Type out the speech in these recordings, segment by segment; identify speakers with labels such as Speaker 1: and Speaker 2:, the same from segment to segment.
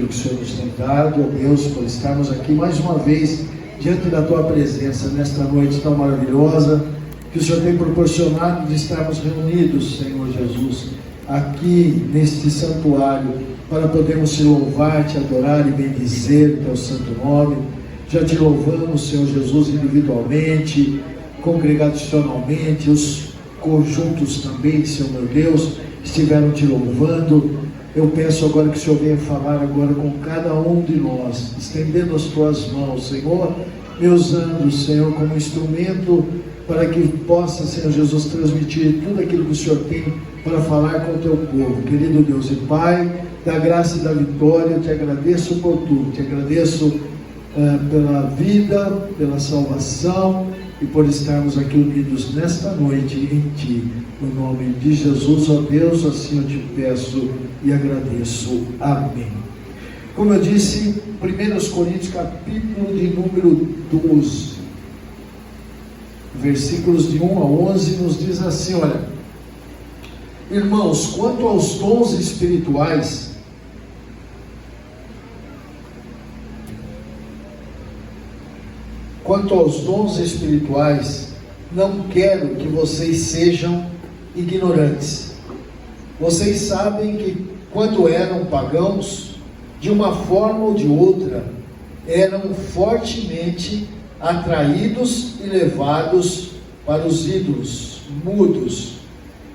Speaker 1: Que o Senhor nos tem dado, ó Deus, por estarmos aqui mais uma vez diante da Tua presença nesta noite tão maravilhosa que o Senhor tem proporcionado de estarmos reunidos, Senhor Jesus, aqui neste santuário para podermos te louvar, te adorar e bendizer o Teu santo nome. Já te louvamos, Senhor Jesus, individualmente, congregacionalmente, os conjuntos também, Senhor meu Deus, estiveram te louvando. Eu peço agora que o Senhor venha falar agora com cada um de nós, estendendo as Tuas mãos, Senhor, me usando, Senhor, como instrumento para que possa, Senhor Jesus, transmitir tudo aquilo que o Senhor tem para falar com o Teu povo. Querido Deus e Pai, da graça e da vitória, eu te agradeço por tudo, te agradeço pela vida, pela salvação e por estarmos aqui unidos nesta noite em Ti. No nome de Jesus, ó Deus, assim eu te peço e agradeço. Amém. Como eu disse, 1 Coríntios capítulo de número 12, versículos de 1 a 11, nos diz assim, olha: irmãos, quanto aos dons espirituais, não quero que vocês sejam ignorantes. Vocês sabem que quando eram pagãos, de uma forma ou de outra, eram fortemente atraídos e levados para os ídolos mudos.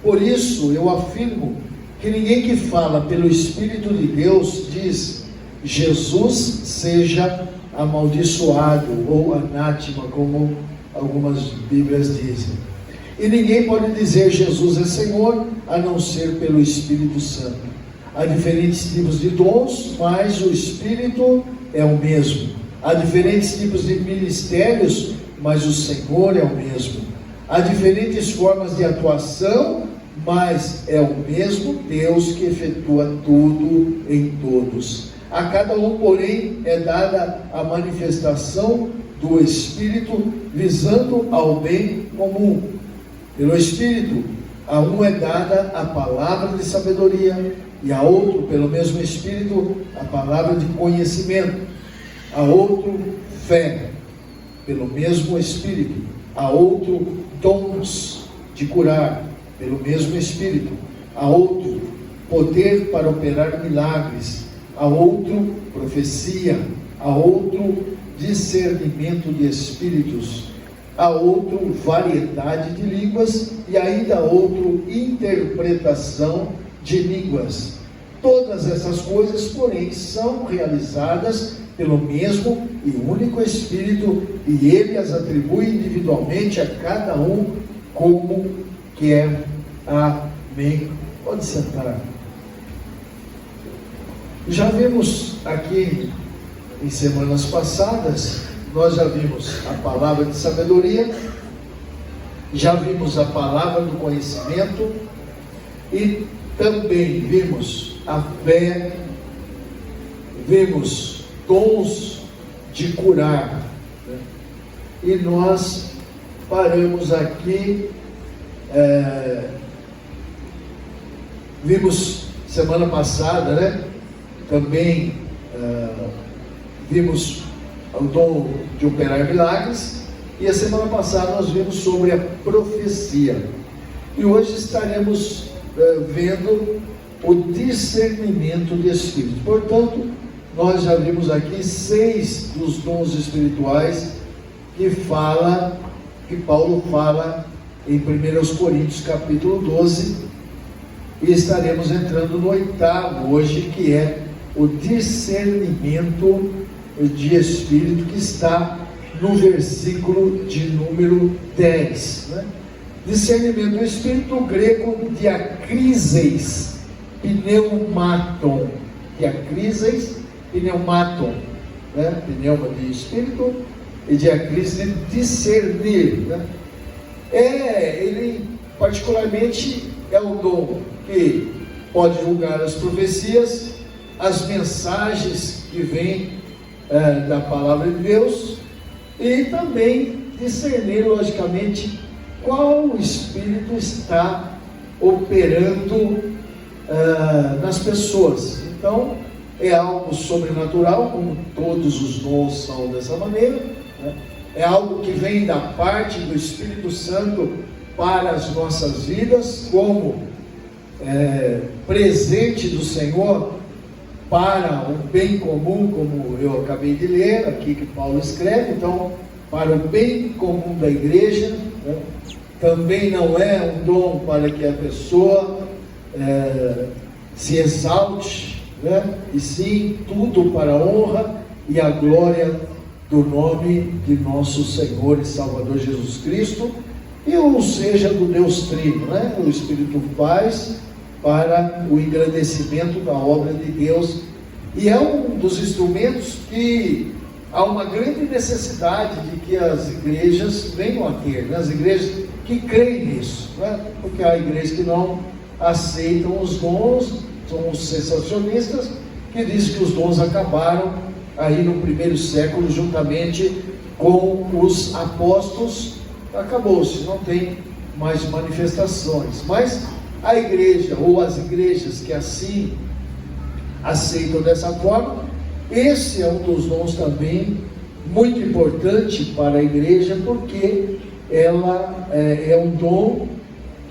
Speaker 1: Por isso eu afirmo que ninguém que fala pelo Espírito de Deus diz Jesus seja amaldiçoado ou anátema, como algumas Bíblias dizem. E ninguém pode dizer Jesus é Senhor a não ser pelo Espírito Santo. Há diferentes tipos de dons, mas o Espírito é o mesmo. Há diferentes tipos de ministérios, mas o Senhor é o mesmo. Há diferentes formas de atuação, mas é o mesmo Deus que efetua tudo em todos. A cada um, porém, é dada a manifestação do Espírito, visando ao bem comum. Pelo Espírito, a um é dada a palavra de sabedoria, e a outro, pelo mesmo Espírito, a palavra de conhecimento, a outro, fé, pelo mesmo Espírito, a outro, dons de curar, pelo mesmo Espírito, a outro, poder para operar milagres, a outro, profecia, a outro, discernimento de espíritos, a outro, variedade de línguas, e ainda a outro, interpretação de línguas. Todas essas coisas, porém, são realizadas pelo mesmo e único Espírito, e Ele as atribui individualmente a cada um como quer. Amém. Pode sentar. Já vimos aqui em semanas passadas, nós já vimos a palavra de sabedoria, já vimos a palavra do conhecimento e também vimos a fé, vimos dons de curar, né? E nós paramos aqui, vimos semana passada, né? Também vimos o dom de operar milagres, e a semana passada nós vimos sobre a profecia, e hoje estaremos vendo o discernimento de espírito. Portanto, nós já vimos aqui 6 dos dons espirituais que Paulo fala em 1 Coríntios capítulo 12, e estaremos entrando no 8º hoje, que é o discernimento de espírito, que está no versículo de número 10, né? Discernimento do espírito, grego diakrises pneumaton, né? Pneuma de espírito e diakrises de discernir, né? Ele particularmente é o dom que pode julgar as profecias, as mensagens que vêm da palavra de Deus, e também discernir, logicamente, qual espírito está operando nas pessoas. Então, é algo sobrenatural, como todos os dons são dessa maneira, né? É algo que vem da parte do Espírito Santo para as nossas vidas, como presente do Senhor para o bem comum, como eu acabei de ler aqui que Paulo escreve. Então, para o bem comum da igreja, né? Também não é um dom para que a pessoa se exalte, né? E sim tudo para a honra e a glória do nome de nosso Senhor e Salvador Jesus Cristo, e ou seja, do Deus Trino, né? O Espírito faz para o engrandecimento da obra de Deus, e é um dos instrumentos que há uma grande necessidade de que as igrejas venham a ter, né? As igrejas que creem nisso, né? Porque há igrejas que não aceitam os dons, são os sensacionistas, que dizem que os dons acabaram aí no primeiro século, juntamente com os apóstolos, acabou-se, não tem mais manifestações. Mas a igreja, ou as igrejas que assim aceitam dessa forma, esse é um dos dons também muito importante para a igreja, porque ela é um dom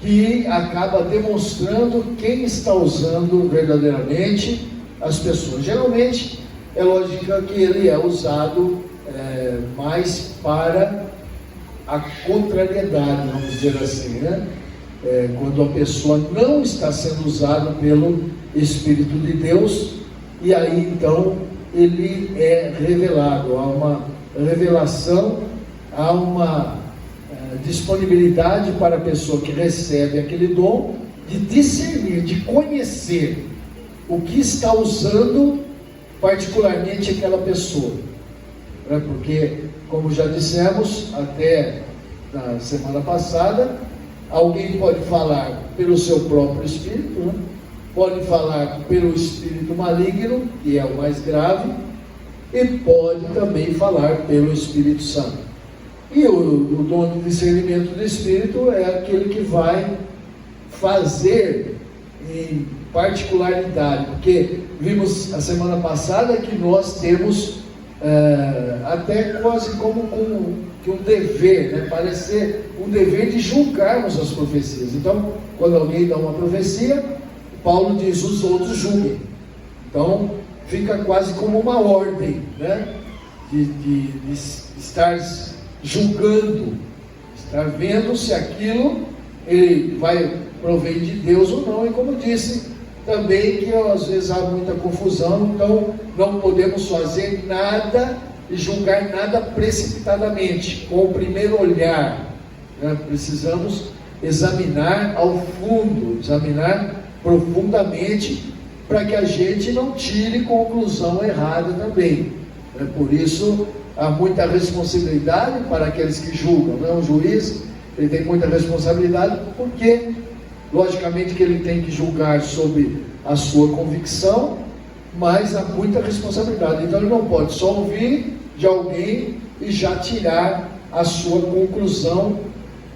Speaker 1: que acaba demonstrando quem está usando verdadeiramente as pessoas. Geralmente é lógico que ele é usado mais para a contrariedade, vamos dizer assim, né? Quando a pessoa não está sendo usada pelo Espírito de Deus, e aí então ele é revelado, há uma revelação, há uma disponibilidade para a pessoa que recebe aquele dom de discernir, de conhecer o que está usando particularmente aquela pessoa, né? Porque, como já dissemos até na semana passada, alguém pode falar pelo seu próprio espírito, né? Pode falar pelo espírito maligno, que é o mais grave, e pode também falar pelo Espírito Santo. E o dom de discernimento do Espírito é aquele que vai fazer em particularidade, porque vimos a semana passada que nós temos até quase como um dever, né? Parece ser um dever de julgarmos as profecias. Então, quando alguém dá uma profecia, Paulo diz: os outros julguem. Então, fica quase como uma ordem, né? De estar julgando, estar vendo se aquilo ele vai prover de Deus ou não. E como disse também, que às vezes há muita confusão, então não podemos fazer nada e julgar nada precipitadamente, com o primeiro olhar, né? Precisamos examinar ao fundo, examinar profundamente, para que a gente não tire conclusão errada também, né? Por isso há muita responsabilidade para aqueles que julgam, né? O juiz, ele tem muita responsabilidade, porque logicamente que ele tem que julgar sobre a sua convicção, mas há muita responsabilidade. Então ele não pode só ouvir de alguém e já tirar a sua conclusão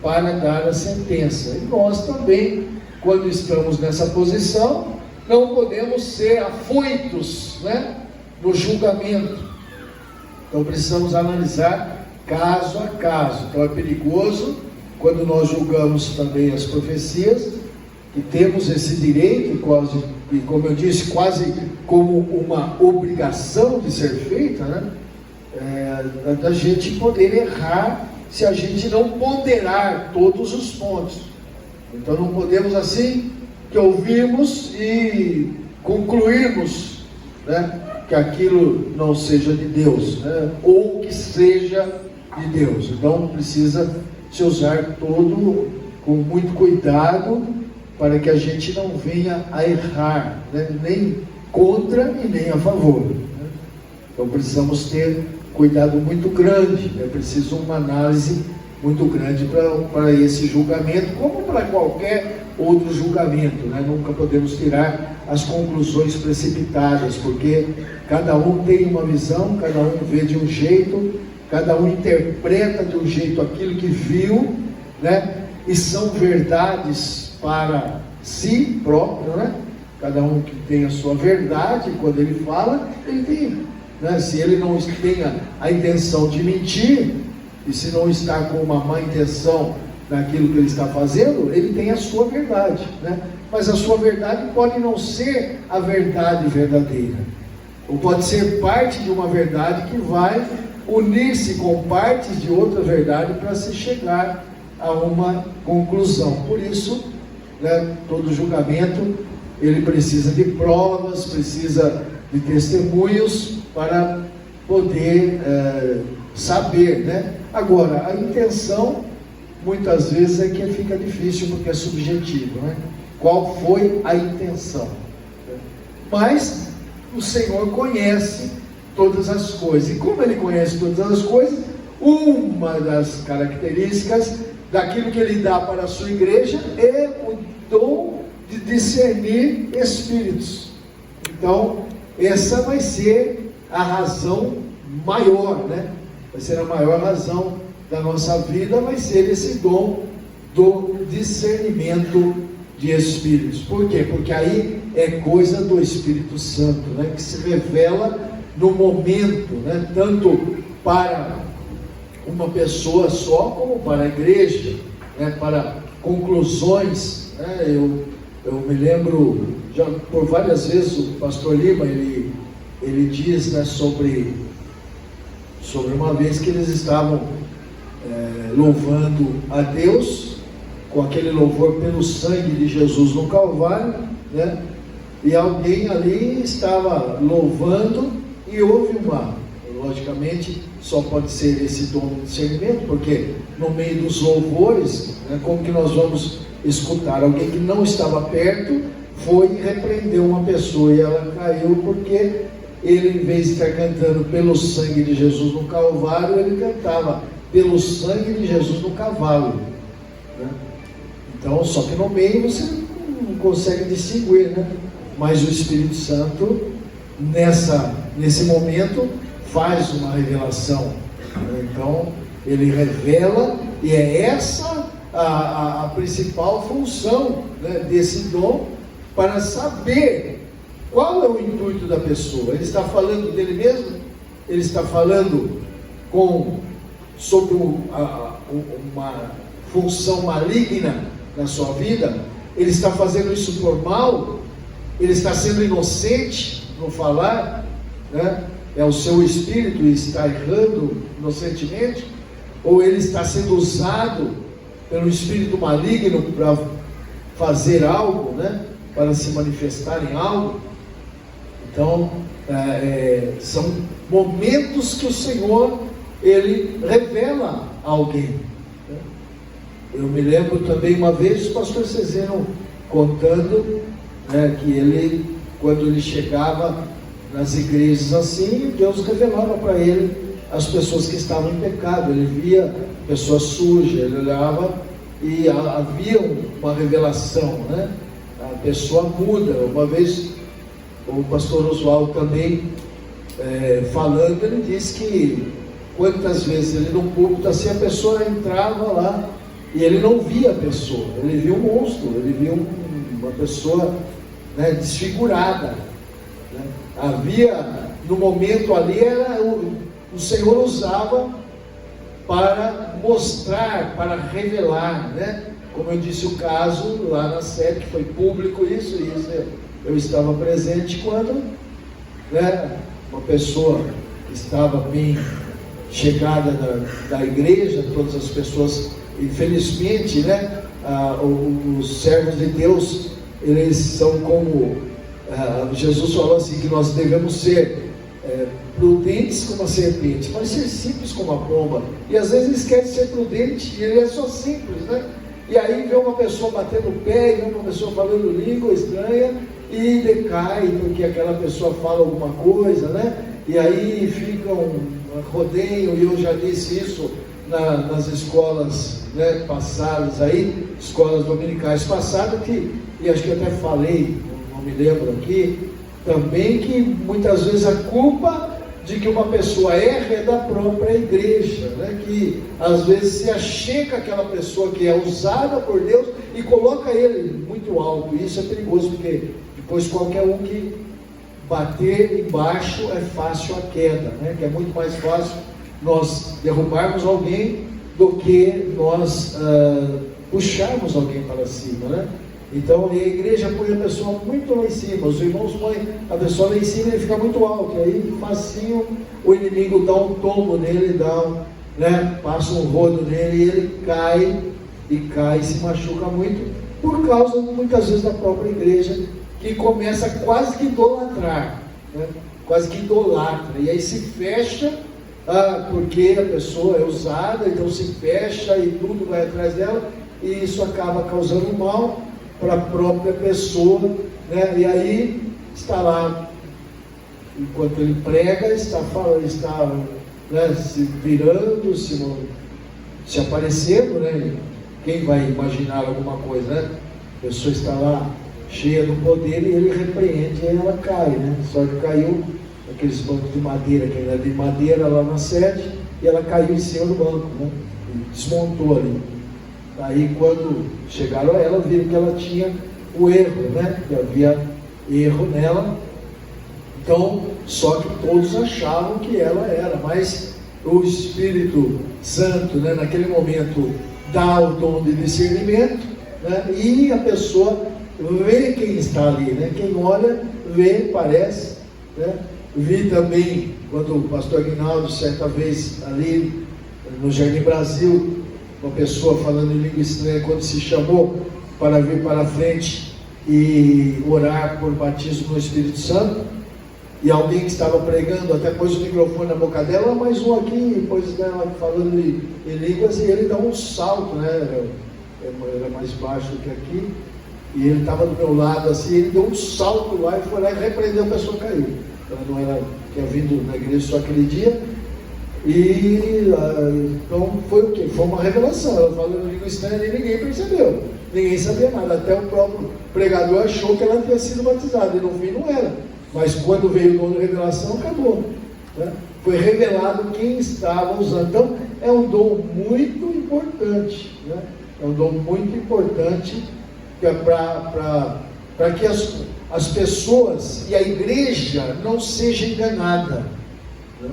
Speaker 1: para dar a sentença. E nós também, quando estamos nessa posição, não podemos ser afoitos, né, no julgamento. Então precisamos analisar caso a caso. Então é perigoso quando nós julgamos também as profecias, que temos esse direito, quase, e como eu disse, quase como uma obrigação de ser feita, né? Da gente poder errar se a gente não ponderar todos os pontos. Então não podemos assim que ouvirmos e concluirmos, né, que aquilo não seja de Deus, né, ou que seja de Deus. Então precisa se usar todo com muito cuidado, para que a gente não venha a errar, né, nem contra e nem a favor, né? Então precisamos ter cuidado muito grande, é preciso uma análise muito grande para esse julgamento, como para qualquer outro julgamento, né? Nunca podemos tirar as conclusões precipitadas, porque cada um tem uma visão, cada um vê de um jeito, cada um interpreta de um jeito aquilo que viu, né? E são verdades para si próprio, né? cada um que tem a sua verdade, quando ele fala, ele tem, né? Se ele não tem a intenção de mentir, e se não está com uma má intenção naquilo que ele está fazendo, ele tem a sua verdade, né? Mas a sua verdade pode não ser a verdade verdadeira, ou pode ser parte de uma verdade que vai unir-se com partes de outra verdade para se chegar a uma conclusão. Por isso, né, todo julgamento ele precisa de provas, precisa de testemunhos para poder saber, né? Agora, a intenção muitas vezes é que fica difícil, porque é subjetivo, né? Qual foi a intenção? Mas o Senhor conhece todas as coisas, e como Ele conhece todas as coisas, uma das características daquilo que Ele dá para a sua igreja é o dom de discernir espíritos. Então, essa vai ser a razão maior, né? Vai ser a maior razão da nossa vida, vai ser esse dom do discernimento de espíritos. Por quê? Porque aí é coisa do Espírito Santo, né? Que se revela no momento, né? Tanto para uma pessoa só, como para a igreja, né? Para conclusões, né? Eu me lembro, já por várias vezes, o pastor Lima, ele diz, né, sobre uma vez que eles estavam louvando a Deus, com aquele louvor pelo sangue de Jesus no Calvário, né? E alguém ali estava louvando, e houve logicamente, só pode ser esse dom de discernimento, porque no meio dos louvores, né, como que nós vamos escutar? Alguém que não estava perto foi e repreendeu uma pessoa, e ela caiu, porque ele, em vez de estar cantando pelo sangue de Jesus no Calvário, ele cantava pelo sangue de Jesus no cavalo, né? Então, só que no meio você não consegue distinguir, né? Mas o Espírito Santo, nesse momento, faz uma revelação, né? Então, ele revela, e é essa a principal função, né, desse dom, para saber qual é o intuito da pessoa. Ele está falando dele mesmo? Ele está falando sobre uma função maligna na sua vida? Ele está fazendo isso por mal? Ele está sendo inocente no falar, né? É o seu espírito e está errando inocentemente? Ou ele está sendo usado pelo espírito maligno para fazer algo, né? Para se manifestar em algo? Então, são momentos que o Senhor, Ele revela a alguém. Eu me lembro também uma vez o pastor Cezeno contando, né, que ele, quando ele chegava nas igrejas assim, Deus revelava para ele as pessoas que estavam em pecado. Ele via pessoas sujas, ele olhava e havia uma revelação, né? A pessoa muda. Uma vez o pastor Oswaldo também falando, ele disse que quantas vezes ele no púlpito assim, a pessoa entrava lá e ele não via a pessoa, ele via um monstro, ele via uma pessoa, né, desfigurada, né? Havia, no momento ali, o Senhor usava para mostrar, para revelar, né? Como eu disse, o caso lá na sede, que foi público isso eu estava presente quando, né, uma pessoa estava bem chegada da igreja, todas as pessoas, infelizmente, né, os servos de Deus, eles são como, Jesus falou assim, que nós devemos ser prudentes como a serpente, mas ser simples como a pomba. E às vezes eles querem ser prudentes e ele é só simples, né? E aí vê uma pessoa batendo o pé, vê uma pessoa falando língua estranha e decai, porque aquela pessoa fala alguma coisa, né? E aí fica um rodeio, e eu já disse isso nas escolas, né, passadas aí, escolas dominicais passadas, e acho que eu até falei, não me lembro aqui, também, que muitas vezes a culpa de que uma pessoa erra é da própria igreja, né? Que às vezes se achega aquela pessoa que é usada por Deus e coloca ele muito alto. E isso é perigoso, porque pois qualquer um que bater embaixo é fácil a queda, né? Que é muito mais fácil nós derrubarmos alguém do que nós puxarmos alguém para cima, né? Então a igreja põe a pessoa muito lá em cima, os irmãos põem a pessoa lá em cima e ele fica muito alto, e aí facinho o inimigo dá um tombo nele, passa um rodo nele e ele cai e se machuca muito, por causa muitas vezes da própria igreja, que começa quase que idolatrar, né? Quase que idolatra, e aí se fecha, porque a pessoa é usada, então se fecha e tudo vai atrás dela, e isso acaba causando mal para a própria pessoa, né? E aí está lá, enquanto ele prega, está né, se virando, se aparecendo, né? Quem vai imaginar alguma coisa, né? A pessoa está lá cheia do poder e ele repreende e ela cai, né? Só que caiu aqueles bancos de madeira, que era de madeira lá na sede, e ela caiu em cima do banco, né? E desmontou ali. Aí quando chegaram a ela, viram que ela tinha o erro, né? Que havia erro nela. Então, só que todos achavam que ela era, mas o Espírito Santo, né, naquele momento, dá o dom de discernimento, né? E a pessoa vê quem está ali, né? Quem olha, vê, parece, né? Vi também, quando o pastor Aguinaldo, certa vez ali no Jardim Brasil, uma pessoa falando em língua estranha, quando se chamou para vir para a frente e orar por batismo no Espírito Santo, e alguém que estava pregando até pôs o microfone na boca dela, mais um aqui, pôs ela falando em línguas, e ele dá um salto, né? Era mais baixo do que aqui, e ele estava do meu lado assim, ele deu um salto lá e foi lá e repreendeu, a pessoa caiu. Ela não era, tinha vindo na igreja só aquele dia, e então foi o quê? Foi uma revelação. Ela falou em língua estranha e ninguém percebeu, ninguém sabia nada, até o próprio pregador achou que ela tinha sido batizada, e no fim não era, mas quando veio o dom de revelação, acabou, né? Foi revelado quem estava usando. Então é um dom muito importante, né? É um dom muito importante para que as pessoas e a igreja não seja enganada, né?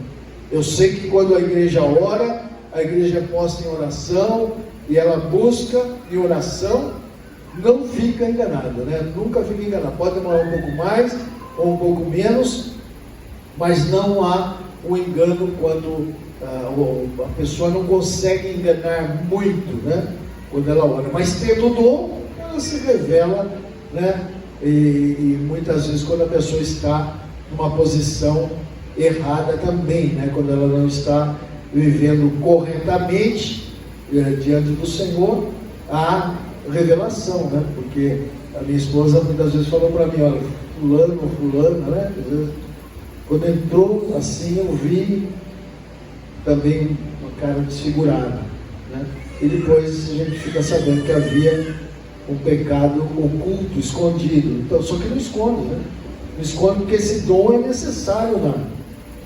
Speaker 1: Eu sei que quando a igreja ora, a igreja é posta em oração, e ela busca em oração, não fica enganada, né? Nunca fica enganada. Pode demorar um pouco mais ou um pouco menos, mas não há um engano quando a pessoa não consegue enganar muito, né? Quando ela ora, mas tendo o dom, ela se revela, né? E muitas vezes quando a pessoa está numa posição errada também, né? Quando ela não está vivendo corretamente diante do Senhor, há revelação, né? Porque a minha esposa muitas vezes falou para mim, olha, fulano ou fulana, né? Às vezes, quando entrou assim, eu vi também uma cara desfigurada, né? E depois a gente fica sabendo que havia um pecado oculto, escondido. Então, só que não esconde, né? Não esconde, porque esse dom é necessário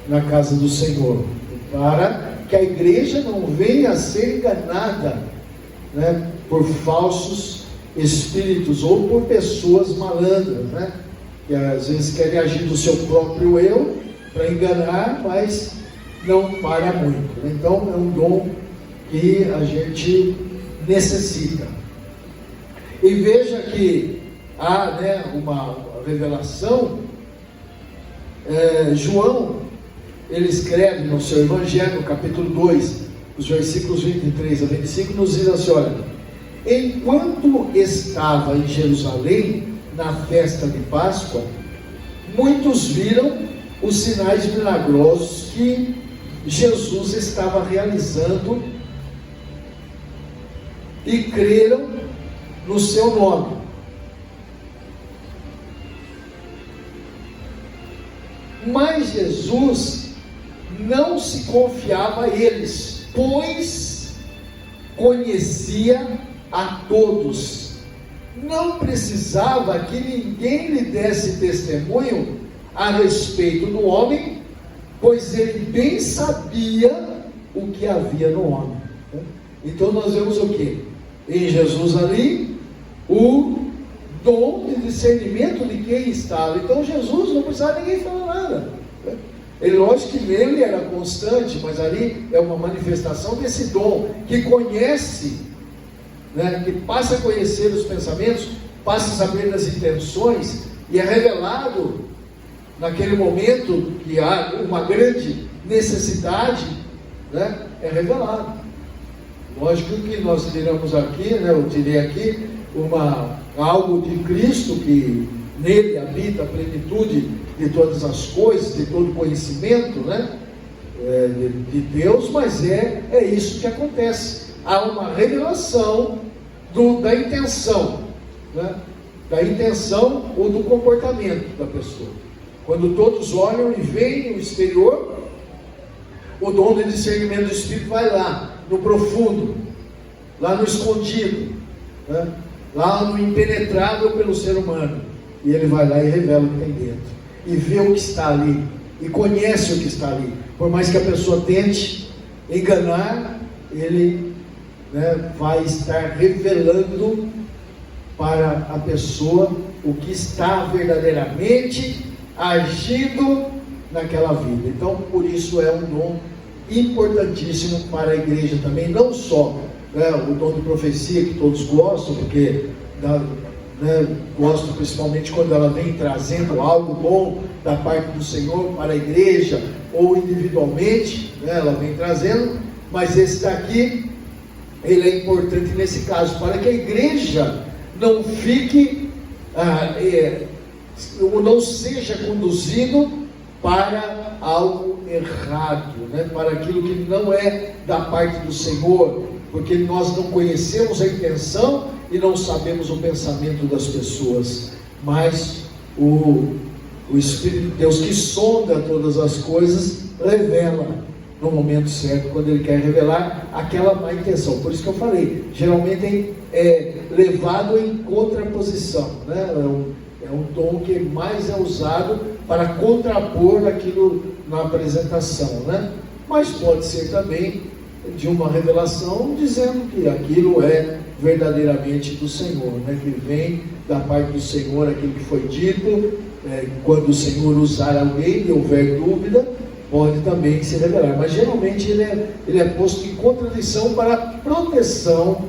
Speaker 1: na casa do Senhor, para que a igreja não venha a ser enganada, né, por falsos espíritos ou por pessoas malandras, né, que às vezes querem agir do seu próprio eu para enganar, mas não para muito, né? Então é um dom que a gente necessita. E veja que há, né, uma revelação. João, ele escreve no seu Evangelho, capítulo 2, os versículos 23 a 25, nos diz assim, olha: enquanto estava em Jerusalém, na festa de Páscoa, muitos viram os sinais milagrosos que Jesus estava realizando e creram no seu nome. Mas Jesus não se confiava a eles, pois conhecia a todos. Não precisava que ninguém lhe desse testemunho a respeito do homem, pois ele bem sabia o que havia no homem. Então nós vemos o quê? Em Jesus ali, o dom de discernimento de quem estava. Então Jesus não precisava ninguém falar nada. Ele, lógico que nele era constante, mas ali é uma manifestação desse dom, que conhece, né, que passa a conhecer os pensamentos, passa a saber das intenções, e é revelado naquele momento que há uma grande necessidade, né, é revelado. Lógico que nós tiramos aqui, né, eu tirei aqui algo de Cristo, que nele habita a plenitude de todas as coisas, de todo conhecimento, né, de Deus, mas é isso que acontece. Há uma revelação da intenção, né, da intenção ou do comportamento da pessoa. Quando todos olham e veem o exterior, o dom de discernimento do Espírito vai lá, no profundo, lá no escondido, né, lá no impenetrável pelo ser humano, e ele vai lá e revela o que tem dentro, e vê o que está ali, e conhece o que está ali. Por mais que a pessoa tente enganar, ele, né, vai estar revelando para a pessoa o que está verdadeiramente agindo naquela vida. Então, por isso é um dom importantíssimo para a igreja também, não só, né, o dom de profecia, que todos gostam, porque gosto principalmente quando ela vem trazendo algo bom da parte do Senhor para a igreja, ou individualmente, né, ela vem trazendo, mas esse daqui, ele é importante nesse caso, para que a igreja não fique, ou não seja conduzido para algo errado, né, para aquilo que não é da parte do Senhor, porque nós não conhecemos a intenção e não sabemos o pensamento das pessoas, mas o Espírito de Deus, que sonda todas as coisas, revela no momento certo, quando Ele quer revelar aquela má intenção. Por isso que eu falei, geralmente é levado em contraposição, né? É um tom que mais é usado para contrapor aquilo na apresentação, né? Mas pode ser também de uma revelação dizendo que aquilo é verdadeiramente do Senhor, né? Que vem da parte do Senhor aquilo que foi dito. Quando o Senhor usar alguém e houver dúvida, pode também se revelar, mas geralmente ele é posto em contradição para a proteção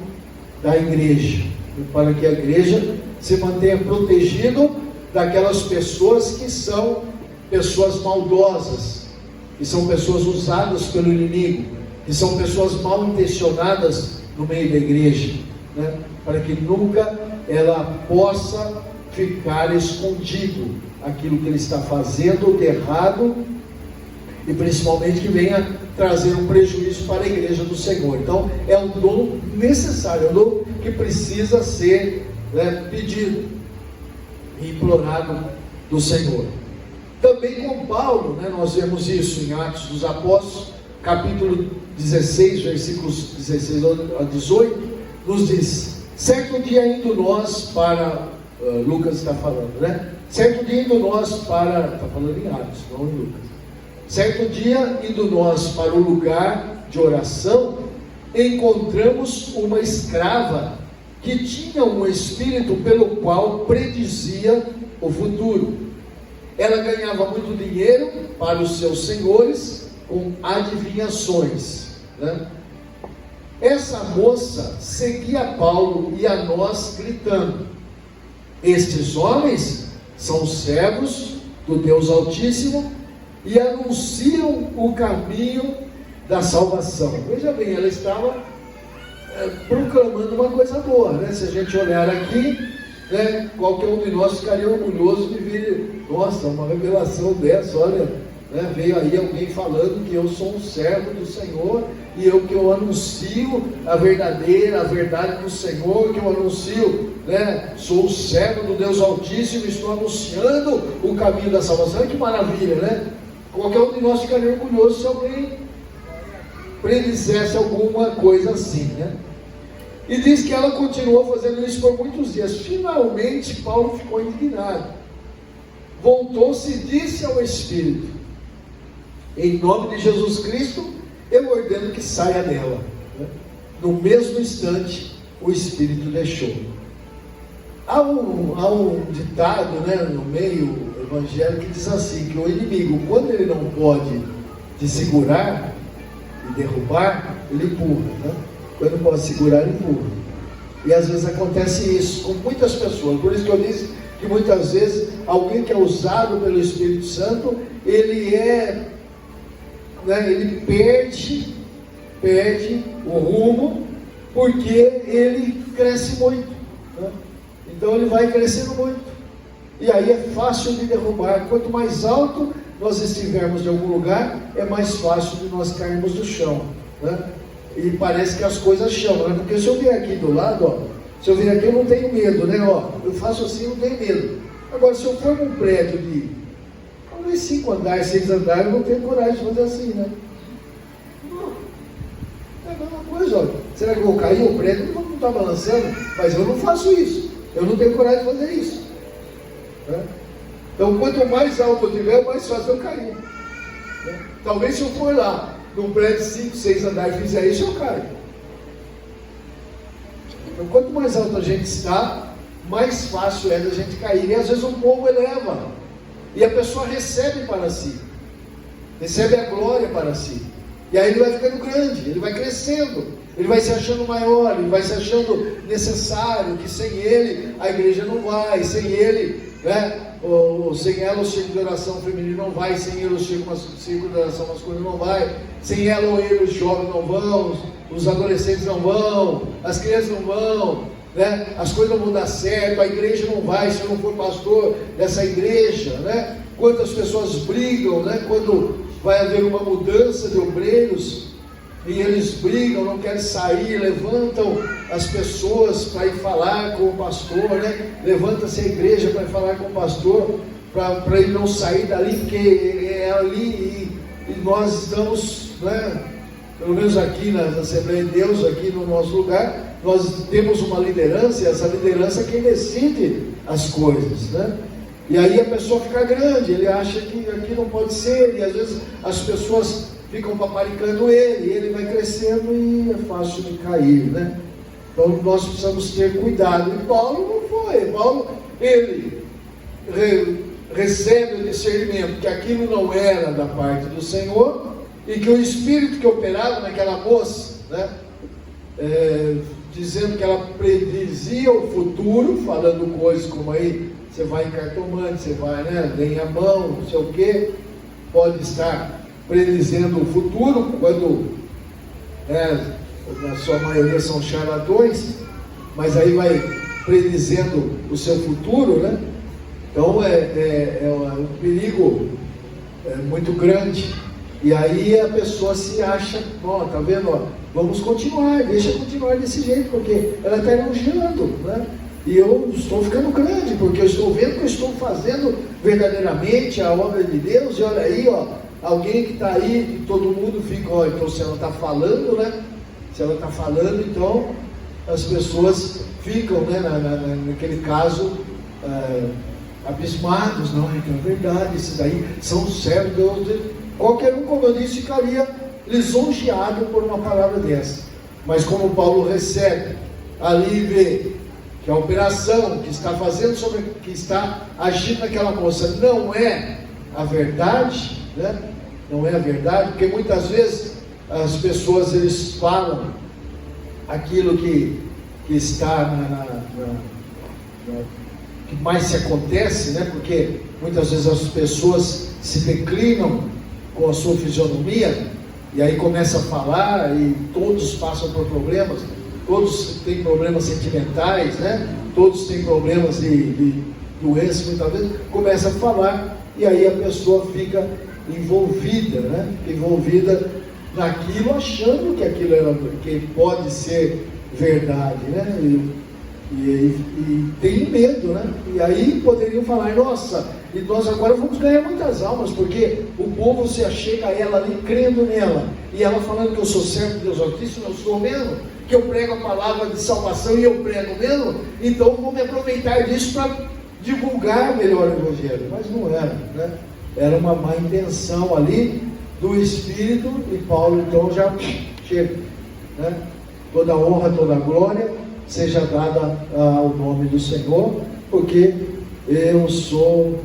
Speaker 1: da igreja, para que a igreja se mantenha protegido daquelas pessoas que são pessoas maldosas, que são pessoas usadas pelo inimigo, que são pessoas mal intencionadas no meio da igreja, né? Para que nunca ela possa ficar escondido aquilo que ele está fazendo de errado, e principalmente que venha trazer um prejuízo para a igreja do Senhor. Então é um dom necessário, é um dom que precisa ser, né, pedido e implorado do Senhor. Também com Paulo, né, nós vemos isso em Atos dos Apóstolos, capítulo 16, versículos 16 a 18, nos diz: certo dia indo nós para, Lucas está falando, né? Certo dia indo nós para, está falando em Atos, não em Lucas. Certo dia indo nós para o lugar de oração, encontramos uma escrava que tinha um espírito pelo qual predizia o futuro. Ela ganhava muito dinheiro para os seus senhores com adivinhações, né? Essa moça seguia Paulo e a nós gritando: estes homens são servos do Deus Altíssimo e anunciam o caminho da salvação. Veja bem, ela estava proclamando uma coisa boa, né? Se a gente olhar aqui, né, qualquer um de nós ficaria orgulhoso de ver, nossa, uma revelação dessa, olha, né, veio aí alguém falando que eu sou um servo do Senhor, e eu anuncio a verdade do Senhor, que eu anuncio, né, sou o servo do Deus Altíssimo, estou anunciando o caminho da salvação. Que maravilha, né? Qualquer um de nós ficaria orgulhoso se alguém predizesse alguma coisa assim, né? E diz que ela continuou fazendo isso por muitos dias. Finalmente Paulo ficou indignado, voltou-se e disse ao Espírito: em nome de Jesus Cristo, eu ordeno que saia dela. No mesmo instante, o Espírito deixou. há um ditado, né, no meio evangélico que diz assim, que o inimigo, quando ele não pode te segurar e derrubar, ele empurra, né? Quando não pode segurar, ele empurra. E às vezes acontece isso com muitas pessoas. Por isso que eu disse que muitas vezes alguém que é usado pelo Espírito Santo, ele ele perde o rumo, porque ele cresce muito, né? Então ele vai crescendo muito, e aí é fácil de derrubar. Quanto mais alto nós estivermos em algum lugar, é mais fácil de nós cairmos do chão, né? E parece que as coisas chamam, né? Porque se eu vier aqui do lado, ó, se eu vier aqui eu não tenho medo, né? Ó, eu faço assim, não tenho medo. Agora, se eu for num prédio de talvez 5 andares, 6 andares, eu não tenho coragem de fazer assim, né? É a mesma coisa, ó. Será que eu vou cair? O prédio não está balançando, mas eu não faço isso. Eu não tenho coragem de fazer isso, né? Então, quanto mais alto eu tiver, mais fácil eu cair, né? Talvez se eu for lá, num prédio de 5, 6 andares, fizer isso, eu caio. Então, quanto mais alto a gente está, mais fácil é da gente cair. E às vezes o povo eleva, e a pessoa recebe para si, recebe a glória para si, e aí ele vai ficando grande, ele vai crescendo, ele vai se achando maior, ele vai se achando necessário, que sem ele a igreja não vai, sem ele, né, sem ela o círculo de oração feminino não vai, sem ele o círculo de oração masculino não vai, sem ela ou ele os jovens não vão, os adolescentes não vão, as crianças não vão, né? As coisas não vão dar certo, a igreja não vai se eu não for pastor dessa igreja, né? Quantas pessoas brigam, né? Quando vai haver uma mudança de obreiros, e eles brigam, não querem sair, levantam as pessoas para ir falar com o pastor, né? Levanta-se a igreja para ir falar com o pastor, para ele não sair dali, porque é ali, e nós estamos, né? Pelo menos aqui na Assembleia de Deus, aqui no nosso lugar, nós temos uma liderança, e essa liderança é quem decide as coisas, né? E aí a pessoa fica grande, ele acha que aqui não pode ser, e às vezes as pessoas ficam paparicando ele, e ele vai crescendo e é fácil de cair, né? Então nós precisamos ter cuidado. E Paulo não foi. Paulo, ele recebe o discernimento que aquilo não era da parte do Senhor, e que o espírito que operava naquela moça, né, dizendo que ela predizia o futuro, falando coisas como aí, você vai em cartomante, você vai, né, nem a mão, não sei o que, pode estar predizendo o futuro, quando na sua maioria são charlatões, mas aí vai predizendo o seu futuro, né? Então é um perigo muito grande. E aí a pessoa se acha, ó, tá vendo, ó, vamos continuar, deixa continuar desse jeito, porque ela está elogiando, né? E eu estou ficando grande, porque eu estou vendo que eu estou fazendo verdadeiramente a obra de Deus, e olha aí, ó, alguém que está aí, que todo mundo fica, ó, então se ela está falando, né? Se ela está falando, então as pessoas ficam, né, naquele caso, abismados, não, então é verdade, esses aí são servos de Deus. Qualquer um, como eu disse, ficaria lisonjeado por uma palavra dessa. Mas como Paulo recebe ali e vê que a operação que está fazendo que está agindo naquela moça não é a verdade, né? Não é a verdade, porque muitas vezes as pessoas, eles falam aquilo que está que mais se acontece, né? Porque muitas vezes as pessoas se declinam com a sua fisionomia, e aí começa a falar, e todos passam por problemas, todos têm problemas sentimentais, né? Todos têm problemas de doença, muitas vezes, começa a falar, e aí a pessoa fica envolvida, né? Envolvida naquilo, achando que aquilo que pode ser verdade, né? E tem medo, né? E aí poderiam falar, nossa, e nós agora vamos ganhar muitas almas, porque o povo se achega a ela ali, crendo nela, e ela falando que eu sou servo de Deus Altíssimo, eu sou mesmo, que eu prego a palavra de salvação e eu prego mesmo, então vou me aproveitar disso para divulgar melhor o Evangelho. Mas não era, né? Era uma má intenção ali do Espírito, e Paulo então já chega, né? Toda a honra, toda a glória seja dada ao nome do Senhor, porque eu sou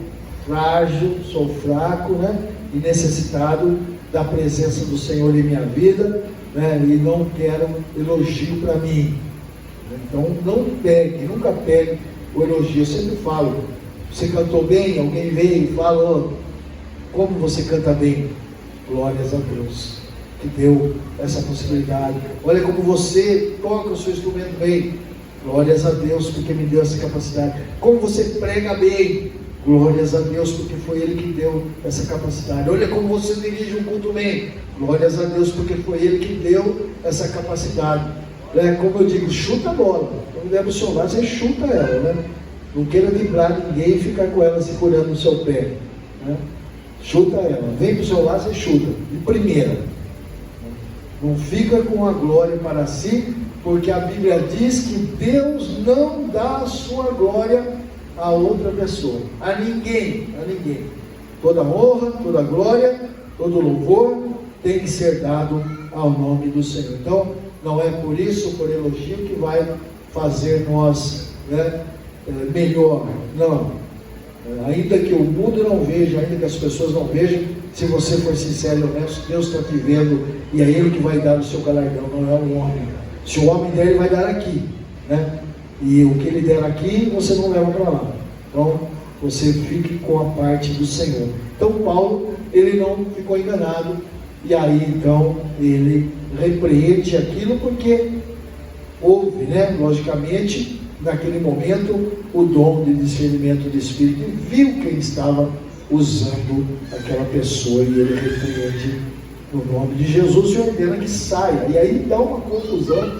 Speaker 1: frágil, sou fraco, né? E necessitado da presença do Senhor em minha vida, né? E não quero elogio para mim. Então não pegue, nunca pegue o elogio. Eu sempre falo, você cantou bem, alguém veio e falou, como você canta bem? Glórias a Deus que deu essa possibilidade. Olha como você toca o seu instrumento bem. Glórias a Deus porque me deu essa capacidade. Como você prega bem. Glórias a Deus porque foi Ele que deu essa capacidade. Olha como você dirige um culto bem. Glórias a Deus porque foi Ele que deu essa capacidade. Como eu digo, chuta a bola. Quando der o seu lado, você chuta ela, né? Não queira driblar ninguém e ficar com ela segurando no seu pé, né? Chuta ela. Vem para o seu lado, você chuta. De primeira. Não fica com a glória para si, porque a Bíblia diz que Deus não dá a sua glória a outra pessoa, a ninguém. Toda honra, toda glória, todo louvor tem que ser dado ao nome do Senhor. Então, não é por isso, por elogio, que vai fazer nós, né, melhor. Não. Ainda que o mundo não veja, ainda que as pessoas não vejam, se você for sincero e honesto, Deus está te vendo e é Ele que vai dar o seu galardão, não é o homem. Se o homem der, Ele vai dar aqui, né? E o que Ele der aqui, você não leva para lá. Então, você fique com a parte do Senhor. Então, Paulo, ele não ficou enganado, e aí, então, ele repreende aquilo, porque houve, né, logicamente, naquele momento, o dom de discernimento do Espírito, e viu quem estava usando aquela pessoa, e ele repreende no nome de Jesus e ordena que saia. E aí dá uma confusão,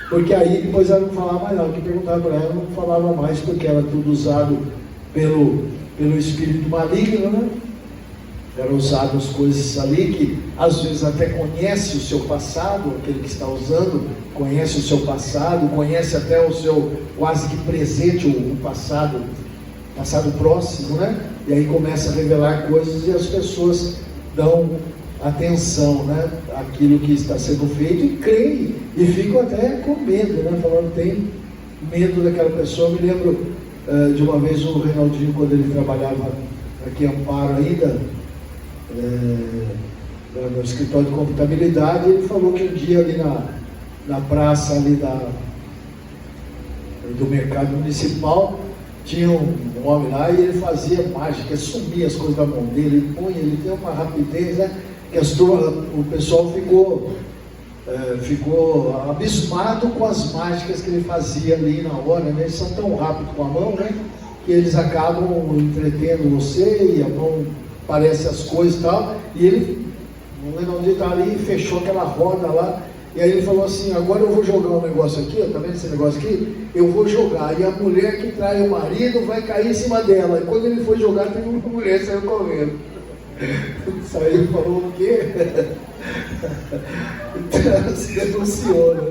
Speaker 1: porque aí depois ela não falava mais nada, que perguntava para ela, não falava mais, porque era tudo usado pelo espírito maligno, né? Eram usadas coisas ali que às vezes até conhece o seu passado, aquele que está usando, conhece o seu passado, conhece até o seu quase que presente, o passado próximo, né? E aí começa a revelar coisas e as pessoas dão atenção, né, àquilo que está sendo feito e creem, e ficam até com medo, né, falando, tem medo daquela pessoa. Eu me lembro de uma vez o Reinaldinho, quando ele trabalhava aqui em Amparo ainda, no escritório de contabilidade, ele falou que um dia ali na praça ali do mercado municipal, tinha um homem lá e ele fazia mágica, sumia as coisas da mão dele, ele punha, ele tem uma rapidez, né, que o pessoal ficou abismado com as mágicas que ele fazia ali na hora, né? Eles são tão rápidos com a mão, né, que eles acabam entretendo você, e a mão parece as coisas e tal, e ele, o Reinaldinho está ali, fechou aquela roda lá, e aí ele falou assim, agora eu vou jogar um negócio aqui, tá vendo esse negócio aqui? Eu vou jogar, e a mulher que trai o marido vai cair em cima dela. E quando ele foi jogar, teve uma mulher que saiu correndo. Saiu e falou o quê? Então, se denunciou, né?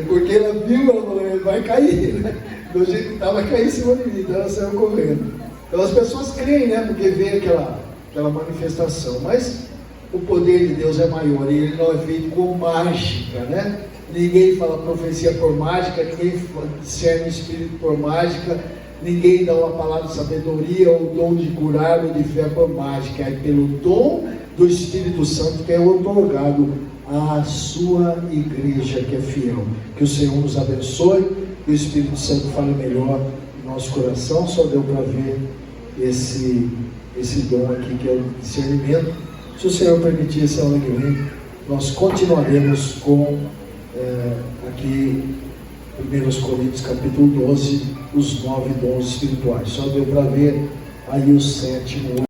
Speaker 1: Porque ela viu, ela falou, ele vai cair, né? Do jeito que estava, vai cair em cima de mim, então ela saiu correndo. Então as pessoas creem, né? Porque vê aquela manifestação, mas o poder de Deus é maior, e ele não é feito com mágica, né? Ninguém fala profecia por mágica, ninguém discerne o espírito por mágica, ninguém dá uma palavra de sabedoria ou dom de curar ou de fé por mágica. É pelo dom do Espírito Santo que é otorgado à sua igreja que é fiel. Que o Senhor nos abençoe, que o Espírito Santo fale melhor no nosso coração. Só deu para ver esse dom aqui, que é o discernimento. Se o Senhor permitir, esse ano que vem, nós continuaremos com aqui 1 Coríntios capítulo 12, os 9 dons espirituais. Só deu para ver aí o sétimo.